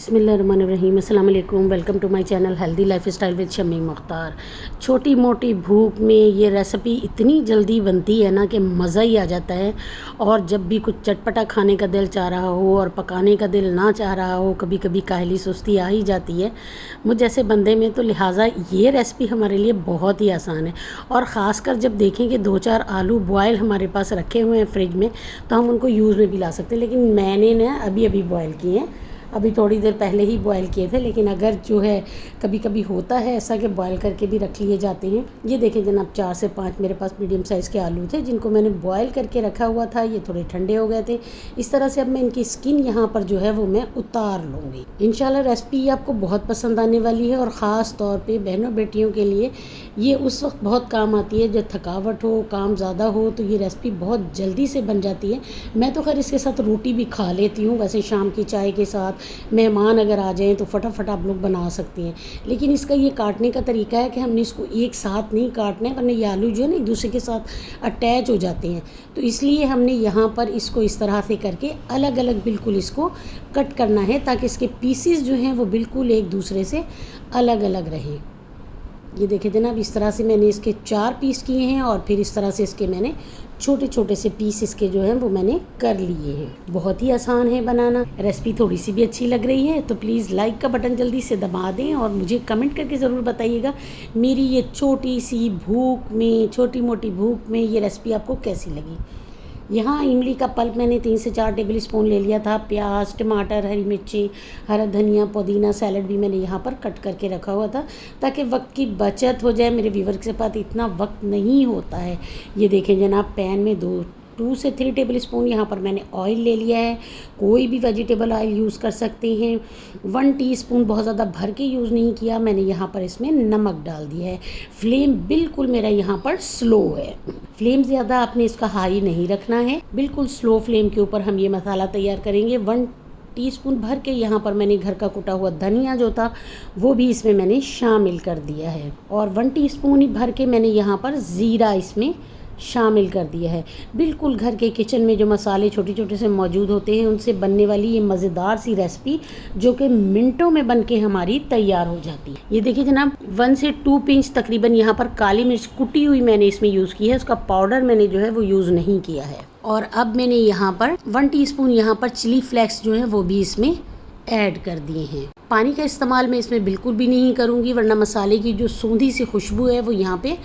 बिस्मिल्लाहिर्रहमानिर्रहीम, अस्सलाम वालेकुम। Welcome to my channel healthy lifestyle with Shammi Mukhtar. छोटी मोटी भूख में ये रेसिपी इतनी जल्दी बनती है ना कि मज़ा ही आ जाता है। और जब भी कुछ चटपटा खाने का दिल चाह रहा हो और पकाने का दिल ना चाह रहा हो, कभी कभी काहली सुस्ती आ ही जाती है मुझ जैसे बंदे में, तो लिहाजा ये रेसिपी हमारे लिए बहुत ही आसान है। और ख़ासकर जब देखें कि 2-4 आलू बॉयल हमारे पास रखे हुए हैं फ्रिज में, तो हम उनको यूज़ में भी ला सकते हैं। लेकिन मैंने ना अभी अभी बॉयल किए हैं, अभी थोड़ी देर पहले ही बॉयल किए थे। लेकिन अगर जो है कभी कभी होता है ऐसा कि बॉयल करके भी रख लिए जाते हैं। ये देखें जनाब, 4 से 5 मेरे पास मीडियम साइज़ के आलू थे जिनको मैंने बॉयल करके रखा हुआ था। ये थोड़े ठंडे हो गए थे। इस तरह से अब मैं इनकी स्किन यहाँ पर जो है वो मैं उतार लूँगी। इंशाल्लाह रेसिपी आपको बहुत पसंद आने वाली है। और ख़ास तौर पर बहनों बेटियों के लिए ये उस वक्त बहुत काम आती है जब थकावट हो, काम ज़्यादा हो, तो ये रेसिपी बहुत जल्दी से बन जाती है। मैं तो खैर इसके साथ रोटी भी खा लेती हूँ, वैसे शाम की चाय के साथ मेहमान अगर आ जाएं तो फटाफट आप लोग बना सकती हैं। लेकिन इसका ये काटने का तरीका है कि हमने इसको एक साथ नहीं काटना है, वरना ये आलू जो है ना एक दूसरे के साथ अटैच हो जाते हैं। तो इसलिए हमने यहाँ पर इसको इस तरह से करके अलग अलग बिल्कुल इसको कट करना है, ताकि इसके पीसीस जो हैं वो बिल्कुल एक दूसरे से अलग अलग रहें। ये देखें जनाब, इस तरह से मैंने इसके 4 पीस किए हैं और फिर इस तरह से इसके मैंने छोटे छोटे से पीस इसके जो हैं वो मैंने कर लिए हैं। बहुत ही आसान है बनाना। रेसिपी थोड़ी सी भी अच्छी लग रही है तो प्लीज़ लाइक का बटन जल्दी से दबा दें और मुझे कमेंट करके ज़रूर बताइएगा मेरी ये छोटी सी भूख में, छोटी मोटी भूख में ये रेसिपी आपको कैसी लगी। यहाँ इमली का पल्प मैंने 3 से 4 टेबल स्पून ले लिया था। प्याज, टमाटर, हरी मिर्ची, हरा धनिया, पुदीना, सैलड भी मैंने यहाँ पर कट करके रखा हुआ था ताकि वक्त की बचत हो जाए। मेरे व्यूवर के पास इतना वक्त नहीं होता है। ये देखें जनाब, पैन में 2 से 3 टेबल स्पून यहाँ पर मैंने ऑयल ले लिया है। कोई भी वेजिटेबल ऑयल यूज़ कर सकते हैं। 1 टीस्पून, बहुत ज़्यादा भर के यूज़ नहीं किया मैंने, यहाँ पर इसमें नमक डाल दिया है। फ्लेम बिल्कुल मेरा यहाँ पर स्लो है। फ्लेम ज़्यादा आपने इसका हाई नहीं रखना है, बिल्कुल स्लो फ्लेम के ऊपर हम ये मसाला तैयार करेंगे। 1 टीस्पून भर के यहाँ पर मैंने घर का कुटा हुआ धनिया जो था वो भी इसमें मैंने शामिल कर दिया है। और 1 टीस्पून ही भर के मैंने यहाँ पर ज़ीरा इसमें शामिल कर दिया है। बिल्कुल घर के किचन में जो मसाले छोटे छोटे से मौजूद होते हैं उनसे बनने वाली ये मज़ेदार सी रेसिपी जो कि मिनटों में बन के हमारी तैयार हो जाती है। ये देखिए जनाब, 1 से 2 पिंच तकरीबन यहाँ पर काली मिर्च कुटी हुई मैंने इसमें यूज़ की है। उसका पाउडर मैंने जो है वो यूज़ नहीं किया है। और अब मैंने यहाँ पर 1 टीस्पून यहाँ पर चिली फ्लेक्स जो है वो भी इसमें ऐड कर दिए हैं। पानी का इस्तेमाल मैं इसमें बिल्कुल भी नहीं करूँगी, वरना मसाले की जो सूंधी सी खुशबू है वो यहाँ पे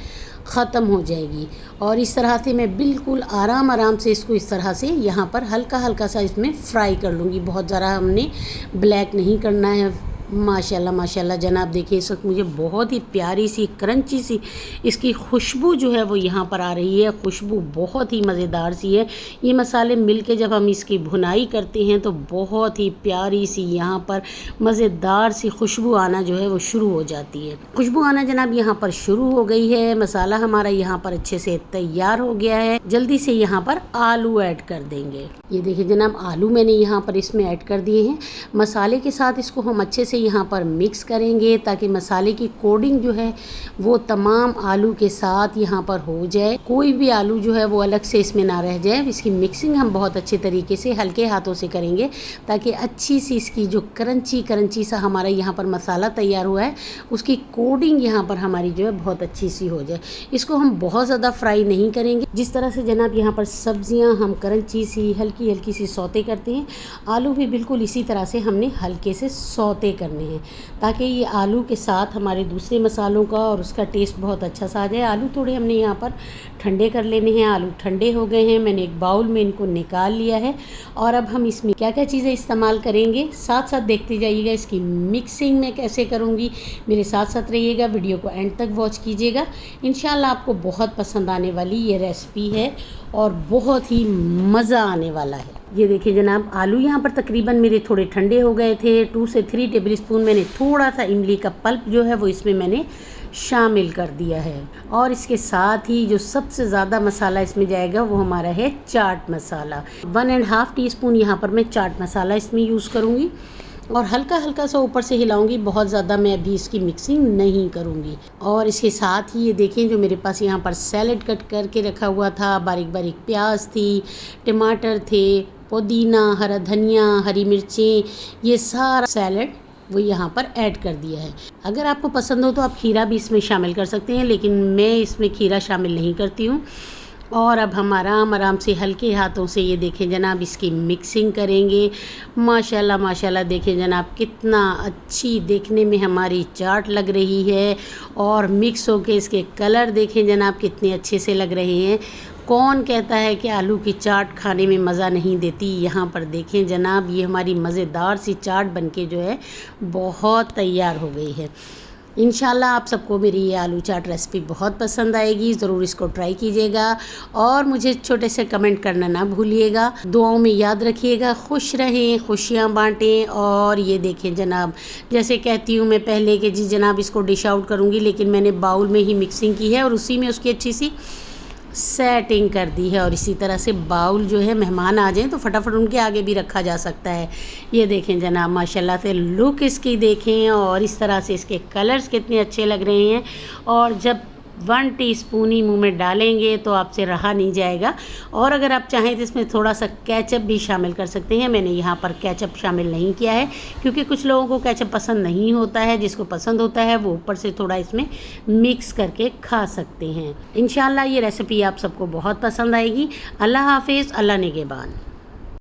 ख़त्म हो जाएगी। और इस तरह से मैं बिल्कुल आराम से इसको इस तरह से यहाँ पर हल्का हल्का सा इसमें फ्राई कर लूँगी। बहुत ज़्यादा हमने ब्लैक नहीं करना है। माशाल्लाह माशाल्लाह जनाब, देखिए इस वक्त मुझे बहुत ही प्यारी सी क्रंची सी इसकी खुशबू जो है वो यहाँ पर आ रही है। खुशबू बहुत ही मज़ेदार सी है। ये मसाले मिलके जब हम इसकी भुनाई करते हैं तो बहुत ही प्यारी सी यहाँ पर मज़ेदार सी खुशबू आना जो है वो शुरू हो जाती है। खुशबू आना जनाब यहाँ पर शुरू हो गई है। मसाला हमारा यहाँ पर अच्छे से तैयार हो गया है। जल्दी से यहाँ पर आलू ऐड कर देंगे। ये देखिए जनाब, आलू मैंने यहाँ पर इसमें ऐड कर दिए हैं। मसाले के साथ इसको हम अच्छे से यहाँ पर मिक्स करेंगे ताकि मसाले की कोडिंग जो है वो तमाम आलू के साथ यहाँ पर हो जाए। कोई भी आलू जो है वो अलग से इसमें ना रह जाए। इसकी मिक्सिंग हम बहुत अच्छे तरीके से हल्के हाथों से करेंगे ताकि अच्छी सी इसकी जो क्रंची सा हमारा यहाँ पर मसाला तैयार हुआ है उसकी कोडिंग यहाँ पर हमारी जो है बहुत अच्छी सी हो जाए। इसको हम बहुत ज़्यादा फ्राई नहीं करेंगे। जिस तरह से जनाब यहाँ पर सब्जियाँ हम क्रंची सी हल्की सी सौते करते हैं, आलू भी बिल्कुल इसी तरह से हमने हल्के से सौते करने हैं ताकि ये आलू के साथ हमारे दूसरे मसालों का और उसका टेस्ट बहुत अच्छा सा आ जाए। आलू थोड़े हमने यहाँ पर ठंडे कर लेने हैं। आलू ठंडे हो गए हैं, मैंने एक बाउल में इनको निकाल लिया है। और अब हम इसमें क्या क्या चीज़ें इस्तेमाल करेंगे साथ साथ देखते जाइएगा। इसकी मिक्सिंग मैं कैसे करूँगी, मेरे साथ साथ रहिएगा, वीडियो को एंड तक वॉच कीजिएगा। इंशाल्लाह आपको बहुत पसंद आने वाली ये रेसिपी है और बहुत ही मज़ा आने वाला है। ये देखिए जनाब, आलू यहाँ पर तकरीबन मेरे थोड़े ठंडे हो गए थे। 2 से 3 टेबल स्पून मैंने थोड़ा सा इमली का पल्प जो है वो इसमें मैंने शामिल कर दिया है। और इसके साथ ही जो सबसे ज़्यादा मसाला इसमें जाएगा वो हमारा है चाट मसाला। 1.5 टीस्पून यहाँ पर मैं चाट मसाला इसमें यूज़ करूँगी और हल्का हल्का सा ऊपर से हिलाऊंगी। बहुत ज़्यादा मैं अभी इसकी मिक्सिंग नहीं करूँगी। और इसके साथ ही ये देखें, जो मेरे पास यहाँ पर सैलेड कट करके रखा हुआ था, बारीक बारीक प्याज थी, टमाटर थे, पुदीना, हरा धनिया, हरी मिर्चें, ये सारा सैलड वो यहाँ पर ऐड कर दिया है। अगर आपको पसंद हो तो आप खीरा भी इसमें शामिल कर सकते हैं, लेकिन मैं इसमें खीरा शामिल नहीं करती हूँ। और अब हम आराम आराम से हल्के हाथों से ये देखें जनाब इसकी मिक्सिंग करेंगे। माशाल्लाह माशाल्लाह देखें जनाब कितना अच्छी देखने में हमारी चाट लग रही है, और मिक्स होके इसके कलर देखें जनाब कितने अच्छे से लग रहे हैं। कौन कहता है कि आलू की चाट खाने में मज़ा नहीं देती। यहाँ पर देखें जनाब ये हमारी मज़ेदार सी चाट बनके जो है बहुत तैयार हो गई है। इंशाल्लाह आप सबको मेरी ये आलू चाट रेसिपी बहुत पसंद आएगी, ज़रूर इसको ट्राई कीजिएगा और मुझे छोटे से कमेंट करना ना भूलिएगा। दुआओं में याद रखिएगा, खुश रहें, खुशियाँ बांटें। और ये देखें जनाब, जैसे कहती हूँ मैं पहले कि जी जनाब इसको डिश आउट करूँगी, लेकिन मैंने बाउल में ही मिक्सिंग की है और उसी में उसकी अच्छी सी सेटिंग कर दी है। और इसी तरह से बाउल जो है मेहमान आ जाएं तो फटाफट उनके आगे भी रखा जा सकता है। ये देखें जनाब माशाल्लाह से लुक इसकी देखें, और इस तरह से इसके कलर्स कितने अच्छे लग रहे हैं। और जब 1 टीस्पून ही मुँह में डालेंगे तो आपसे रहा नहीं जाएगा। और अगर आप चाहें तो इसमें थोड़ा सा केचप भी शामिल कर सकते हैं। मैंने यहाँ पर केचप शामिल नहीं किया है क्योंकि कुछ लोगों को केचप पसंद नहीं होता है। जिसको पसंद होता है वो ऊपर से थोड़ा इसमें मिक्स करके खा सकते हैं। इंशाल्लाह ये रेसिपी आप सबको बहुत पसंद आएगी। अल्लाह हाफिज़, अल्लाह निगहबान।